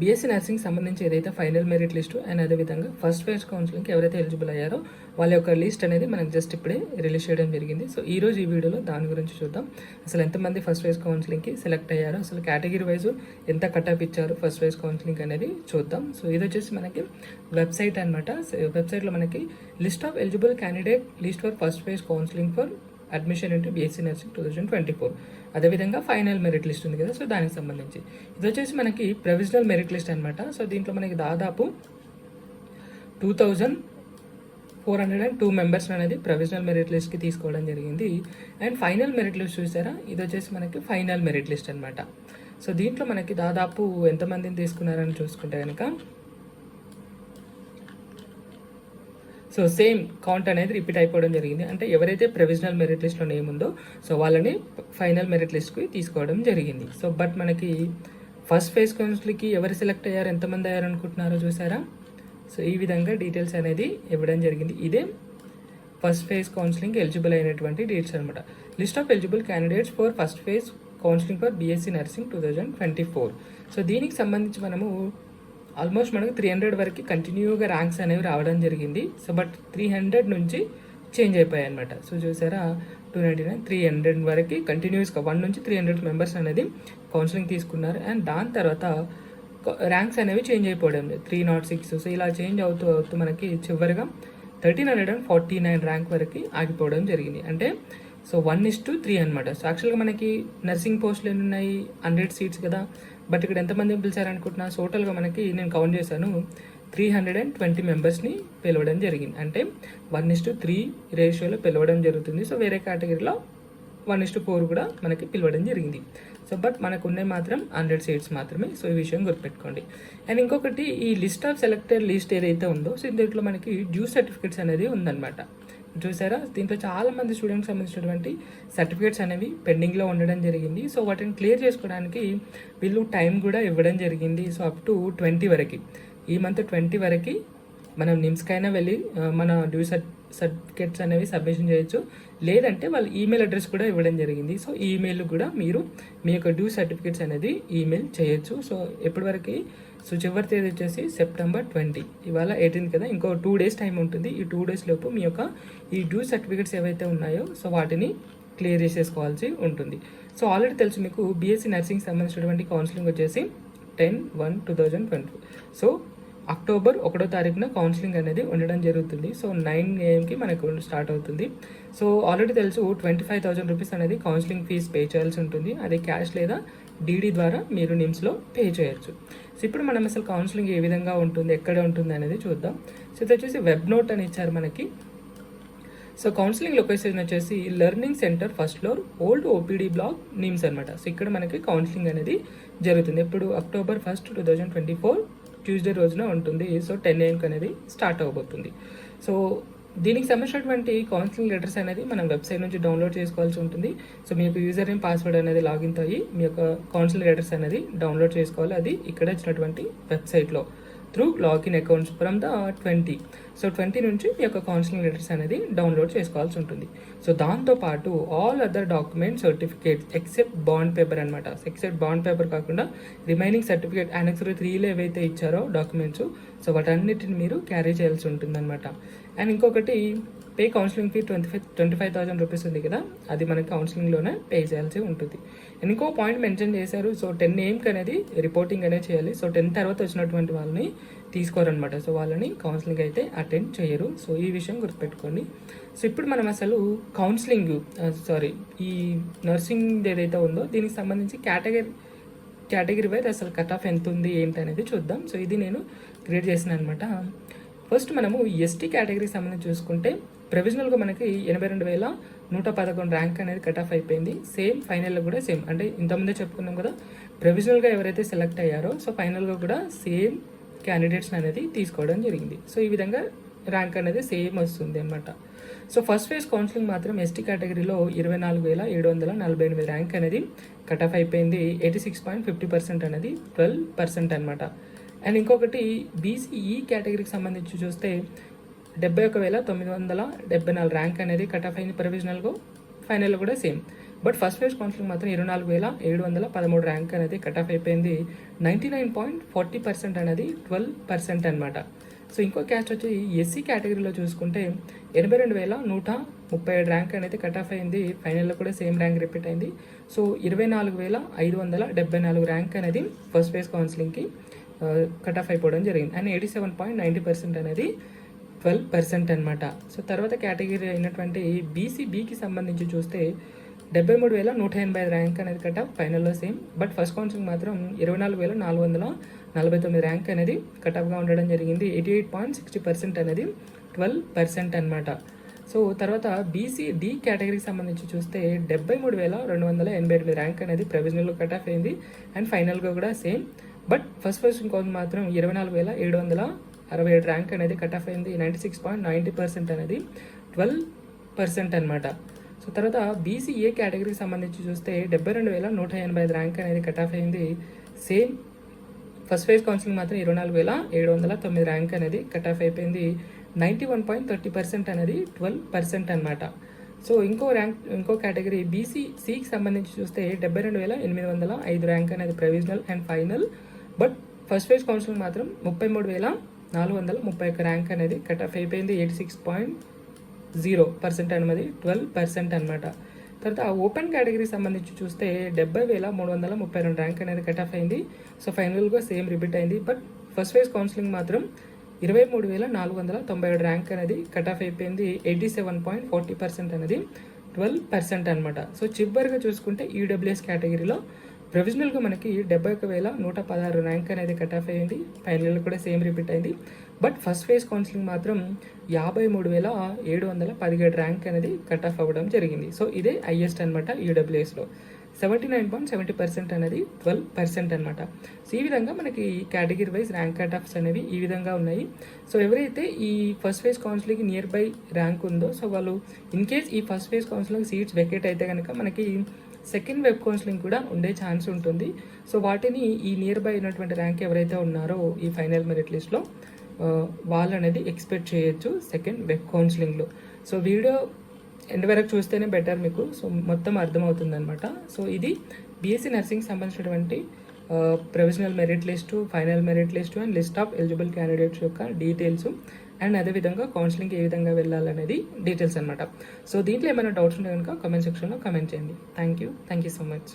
BSc nursing సంబంధించి ఏదైతే final merit list and అదేవిధంగా ఫస్ట్ ఫేజ్ కౌన్సిలింగ్కి ఎవరైతే ఎలిజిబుల్ అయ్యారో వాళ్ళ యొక్క లిస్ట్ అనేది మనకు జస్ట్ ఇప్పుడే రిలీజ్ చేయడం జరిగింది. సో ఈ రోజు ఈ వీడియోలో దాని గురించి చూద్దాం. అసలు ఎంతమంది ఫస్ట్ ఫేజ్ కౌన్సిలింగ్కి సెలెక్ట్ అయ్యారో, అసలు కేటగిరీ వైజ్ ఎంత కటప్ ఇచ్చారు ఫస్ట్ ఫేజ్ కౌన్సిలింగ్ అనేది చూద్దాం. సో ఇది వచ్చేసి మనకి వెబ్సైట్ అనమాట. వెబ్సైట్లో మనకి list of eligible candidate list for first phase counselling for admission into BSc nursing 2024. అదేవిధంగా ఫైనల్ మెరిట్ లిస్ట్ ఉంది కదా, సో దానికి సంబంధించి ఇది వచ్చేసి మనకి ప్రొవిజనల్ మెరిట్ లిస్ట్ అనమాట. సో దీంట్లో మనకి దాదాపు 2402 మెంబర్స్ అనేది ప్రొవిజనల్ మెరిట్ లిస్ట్కి తీసుకోవడం జరిగింది. అండ్ ఫైనల్ మెరిట్ లిస్ట్ చూసారా, ఇది వచ్చేసి మనకి ఫైనల్ మెరిట్ లిస్ట్ అనమాట. సో దీంట్లో మనకి దాదాపు ఎంతమందిని తీసుకున్నారని చూసుకుంటే కనుక సో సేమ్ కౌంట్ అనేది రిపీట్ అయిపోవడం జరిగింది. అంటే ఎవరైతే ప్రొవిజనల్ మెరిట్ లిస్ట్లో నేమ్ ఉందో సో వాళ్ళని ఫైనల్ మెరిట్ లిస్ట్కి తీసుకోవడం జరిగింది. సో బట్ మనకి ఫస్ట్ ఫేజ్ కౌన్సిలింగ్కి ఎవరు సెలెక్ట్ అయ్యారు, ఎంతమంది అయ్యారు అనుకుంటున్నారో చూసారా. సో ఈ విధంగా డీటెయిల్స్ అనేది ఇవ్వడం జరిగింది. ఇదే ఫస్ట్ ఫేజ్ కౌన్సిలింగ్ ఎలిజిబుల్ అయినటువంటి డీటెయిల్స్ అనమాట. List of eligible candidates for first phase counselling for BSc nursing 2024. So దీనికి సంబంధించి మనము ఆల్మోస్ట్ మనకు 300 వరకు కంటిన్యూగా ర్యాంక్స్ అనేవి రావడం జరిగింది. సో బట్ 300 నుంచి చేంజ్ అయిపోయాయి అనమాట. సో చూసారా 299 300 వరకు కంటిన్యూస్గా 1 నుంచి 300 మెంబర్స్ అనేది కౌన్సిలింగ్ తీసుకున్నారు. అండ్ దాని తర్వాత ర్యాంక్స్ అనేవి చేంజ్ అయిపోవడం 306. సో ఇలా చేంజ్ అవుతూ అవుతూ మనకి చివరిగా 1349 ర్యాంక్ వరకు ఆగిపోవడం జరిగింది. అంటే సో 1:3 అనమాట. సో యాక్చువల్గా మనకి నర్సింగ్ పోస్టులు ఎన్ని ఉన్నాయి, 100 సీట్స్ కదా. బట్ ఇక్కడ ఎంతమందిని పిలిచారనుకుంటున్నా, టోటల్గా మనకి నేను కౌంట్ చేశాను 320 మెంబర్స్ని పిలవడం జరిగింది. అంటే 1:3 రేషియోలో పిలవడం జరుగుతుంది. సో వేరే కేటగిరీలో 1:4 కూడా మనకి పిలవడం జరిగింది. సో బట్ మనకు ఉన్నాయి మాత్రం 100 సీట్స్ మాత్రమే. సో ఈ విషయం గుర్తుపెట్టుకోండి. అండ్ ఇంకొకటి, ఈ లిస్ట్ ఆఫ్ సెలెక్టెడ్ లిస్ట్ ఏదైతే ఉందో సో దీంట్లో మనకి డ్యూ సర్టిఫికేట్స్ అనేది ఉందన్నమాట. చూసారా, దీంట్లో చాలా మంది స్టూడెంట్స్ సంబంధించినటువంటి సర్టిఫికేట్స్ అనేవి పెండింగ్లో ఉండడం జరిగింది. సో వాటిని క్లియర్ చేసుకోవడానికి వీళ్ళు టైం కూడా ఇవ్వడం జరిగింది. సో అప్ టు 20 వరకు, ఈ మంత్ 20 వరకు మనం నిమ్స్కైనా వెళ్ళి మన డ్యూ సర్టిఫికేట్స్ అనేవి సబ్మిషన్ చేయొచ్చు. లేదంటే వాళ్ళ ఈమెయిల్ అడ్రస్ కూడా ఇవ్వడం జరిగింది. సో ఈమెయిల్ కూడా మీరు మీ యొక్క డ్యూ సర్టిఫికేట్స్ అనేది ఈమెయిల్ చేయొచ్చు. సో ఎప్పటి వరకు, సో చివరి తేదీ వచ్చేసి సెప్టెంబర్ 20, ఇవాళ 18 కదా, ఇంకో 2 డేస్ టైం ఉంటుంది. ఈ 2 డేస్ లోపు మీ యొక్క ఈ డ్యూ సర్టిఫికేట్స్ ఏవైతే ఉన్నాయో సో వాటిని క్లియర్ చేసేసుకోవాల్సి ఉంటుంది. సో ఆల్రెడీ తెలుసు మీకు బీఎస్సీ నర్సింగ్ సంబంధించినటువంటి కౌన్సిలింగ్ వచ్చేసి 10/1/2020. సో అక్టోబర్ 1వ తారీఖున కౌన్సిలింగ్ అనేది ఉండడం జరుగుతుంది. సో 9 AM మనకు స్టార్ట్ అవుతుంది. సో ఆల్రెడీ తెలుసు 25,000 రూపీస్ అనేది కౌన్సిలింగ్ ఫీజ్ పే చేయాల్సి ఉంటుంది. అది క్యాష్ లేదా డీడీ ద్వారా మీరు నిమ్స్లో పే చేయొచ్చు. సో ఇప్పుడు మనం అసలు కౌన్సిలింగ్ ఏ విధంగా ఉంటుంది, ఎక్కడ ఉంటుంది అనేది చూద్దాం. సో ఇది వచ్చేసి వెబ్ నోట్ అని ఇచ్చారు మనకి. సో కౌన్సిలింగ్ లొకేషన్ వచ్చేసి learning centre first floor, old OPD block, NIMS అనమాట. సో ఇక్కడ మనకి కౌన్సిలింగ్ అనేది జరుగుతుంది. ఇప్పుడు అక్టోబర్ 1, 2024 ట్యూస్డే రోజున ఉంటుంది. సో 10 AM అనేది స్టార్ట్ అవబోతుంది. సో దీనికి సంబంధించినటువంటి కౌన్సిలింగ్ లెటర్స్ అనేది మనం వెబ్సైట్ నుంచి డౌన్లోడ్ చేసుకోవాల్సి ఉంటుంది. సో మీ యొక్క యూజర్ నేమ్, పాస్వర్డ్ అనేది లాగిన్ అయ్యి మీ యొక్క కౌన్సిలింగ్ లెటర్స్ అనేది డౌన్లోడ్ చేసుకోవాలి. అది ఇక్కడ ఇచ్చినటువంటి వెబ్సైట్లో through login accounts from the 20. So 20 నుంచి మీ యొక్క కౌన్సిలింగ్ లెటర్స్ అనేది డౌన్లోడ్ చేసుకోవాల్సి ఉంటుంది. సో దాంతోపాటు all other document certificates except bond paper అనమాట. ఎక్సెప్ట్ బాండ్ పేపర్ కాకుండా రిమైనింగ్ సర్టిఫికేట్ Annex 3లో ఏవైతే ఇచ్చారో డాక్యుమెంట్స్, సో వాటన్నిటిని మీరు క్యారీ చేయాల్సి ఉంటుంది అనమాట. అండ్ ఇంకొకటి, పే కౌన్సిలింగ్ ఫీ 25,000 రూపీస్ ఉంది కదా, అది మనకి కౌన్సిలింగ్లోనే పే చేయాల్సి ఉంటుంది. అండ్ ఇంకో పాయింట్ మెన్షన్ చేశారు. సో 10 AM అనేది రిపోర్టింగ్ అనేది చేయాలి. సో 10 తర్వాత వచ్చినటువంటి వాళ్ళని తీసుకోరనమాట. సో వాళ్ళని కౌన్సిలింగ్ అయితే అటెండ్ చేయరు. సో ఈ విషయం గుర్తుపెట్టుకోండి. సో ఇప్పుడు మనం అసలు కౌన్సిలింగ్ ఈ నర్సింగ్ ఏదైతే ఉందో దీనికి సంబంధించి కేటగిరీ వైజ్ అసలు కట్ ఆఫ్ ఎంత ఉంది ఏంటి అనేది చూద్దాం. సో ఇది నేను క్రియేట్ చేసిన అనమాట. ఫస్ట్ మనము ఎస్టీ కేటగిరీకి సంబంధించి చూసుకుంటే ప్రొవిజనల్గా మనకి 82,111 ర్యాంక్ అనేది కట్ ఆఫ్ అయిపోయింది. సేమ్ ఫైనల్లో కూడా సేమ్, అంటే ఇంతకుముందే చెప్పుకున్నాం కదా, ప్రొవిజనల్గా ఎవరైతే సెలెక్ట్ అయ్యారో సో ఫైనల్గా కూడా సేమ్ క్యాండిడేట్స్ అనేది తీసుకోవడం జరిగింది. సో ఈ విధంగా ర్యాంక్ అనేది సేమ్ వస్తుంది అనమాట. సో ఫస్ట్ ఫేజ్ కౌన్సిలింగ్ మాత్రం ఎస్టీ కేటగిరీలో 24,748 ర్యాంక్ అనేది కట్ ఆఫ్ అయిపోయింది. 86.50% అనేది 12% అనమాట. అండ్ ఇంకొకటి బీసీఈ కేటగిరీకి సంబంధించి చూస్తే 71,974 ర్యాంక్ అనేది కట్ ఆఫ్ అయింది ప్రొవిజనల్గా. ఫైనల్లో కూడా same but first phase counselling మాత్రం 24,713 ర్యాంక్ అనేది కట్ ఆఫ్ అయిపోయింది. 99.40% అనేది 12% అనమాట. సో ఇంకో క్యాస్ట్ వచ్చి ఎస్సీ కేటగిరీలో చూసుకుంటే 82,137 ర్యాంక్ అనేది కట్ ఆఫ్ అయింది. ఫైనల్లో కూడా సేమ్ ర్యాంక్ రిపీట్ అయింది. సో 24,574 ర్యాంక్ అనేది ఫస్ట్ ఫేజ్ కౌన్సిలింగ్కి కట్ ఆఫ్ అయిపోవడం జరిగింది. అండ్ 87.90% అనేది 12% అనమాట. సో తర్వాత కేటగిరీ అయినటువంటి బీసీబీకి సంబంధించి చూస్తే 73,185 ర్యాంక్ అనేది కట్ ఆఫ్, ఫైనల్లో సేమ్. బట్ ఫస్ట్ కౌన్సిలింగ్ మాత్రం 24,449 ర్యాంక్ అనేది కట్ ఆఫ్గా ఉండడం జరిగింది. 88.60% అనేది 12% అనమాట. సో తర్వాత బీసీడీ కేటగిరీకి సంబంధించి చూస్తే 73,282 ర్యాంక్ అనేది ప్రొవిజనల్లో కట్ ఆఫ్ అయింది. అండ్ ఫైనల్గా కూడా సేమ్. బట్ ఫస్ట్ కౌన్సిలింగ్ మాత్రం 24,767 ర్యాంక్ అనేది కట్ ఆఫ్ అయింది. 96.90% అనేది 12% అనమాట. సో తర్వాత బీసీఏ కేటగిరీకి సంబంధించి చూస్తే 72,185 ర్యాంక్ అనేది కట్ ఆఫ్ అయింది. సేమ్ ఫస్ట్ ఫేజ్ కౌన్సిలింగ్ మాత్రం 24,709 ర్యాంక్ అనేది కట్ ఆఫ్ అయిపోయింది. 91.30% అనేది 12% అనమాట. సో ఇంకో కేటగిరీ బీసీసీకి సంబంధించి చూస్తే 72,805 ర్యాంక్ అనేది provisional and final. But first phase counselling మాత్రం 33,431 ర్యాంక్ అనేది కట్ ఆఫ్ అయిపోయింది. 86.0% అనేది 12% అనమాట. తర్వాత ఓపెన్ కేటగిరీకి సంబంధించి చూస్తే 70,332 ర్యాంక్ అనేది కట్ ఆఫ్ అయింది. సో ఫైనల్గా సేమ్ రిపీట్ అయింది. బట్ ఫస్ట్ ఫేజ్ కౌన్సిలింగ్ మాత్రం 23,497 ర్యాంక్ అనేది కట్ ఆఫ్ అయిపోయింది. 87.40% అనేది 12% అనమాట. సో చివరిగా చూసుకుంటే ఈడబ్ల్యూఎస్ కేటగిరీలో ప్రొవిజనల్గా మనకి 71,116 ర్యాంక్ అనేది కట్ ఆఫ్ అయ్యింది. ఫైనల్ కూడా సేమ్ రిపీట్ అయింది. బట్ ఫస్ట్ ఫేజ్ కౌన్సిలింగ్ మాత్రం 53,717 ర్యాంక్ అనేది కట్ ఆఫ్ అవ్వడం జరిగింది. సో ఇదే హైయెస్ట్ అనమాట ఈడబ్ల్యూఎస్లో. 79.70% అనేది 12% అనమాట. సో ఈ విధంగా మనకి category wise rank cut offs అనేవి ఈ విధంగా ఉన్నాయి. సో ఎవరైతే ఈ ఫస్ట్ ఫేజ్ కౌన్సిలింగ్కి నియర్ బై ర్యాంక్ ఉందో సో వాళ్ళు ఇన్ కేస్ ఈ first phase counselling seats vacate అయితే కనుక మనకి సెకండ్ వెబ్ కౌన్సిలింగ్ కూడా ఉండే ఛాన్స్ ఉంటుంది. సో వాటిని ఈ నియర్ బై ఉన్నటువంటి ర్యాంక్ ఎవరైతే ఉన్నారో ఈ ఫైనల్ మెరిట్ లిస్ట్లో వాళ్ళు అనేది ఎక్స్పెక్ట్ చేయొచ్చు సెకండ్ వెబ్ కౌన్సిలింగ్లో. సో వీడియో ఎండ్ వరకు చూస్తేనే బెటర్ మీకు సో మొత్తం అర్థమవుతుంది అనమాట. సో ఇది బీఎస్సీ నర్సింగ్ సంబంధించినటువంటి provisional merit list, final merit list and list of eligible candidates యొక్క డీటెయిల్స్ అండ్ అదేవిధంగా కౌన్సిలింగ్కి ఏ విధంగా వెళ్ళాలనేది డీటెయిల్స్ అనమాట. సో దీంట్లో ఏమైనా డౌట్స్ ఉంటే కనుక కామెంట్ సెక్షన్లో కామెంట్ చేయండి. Thank you so much.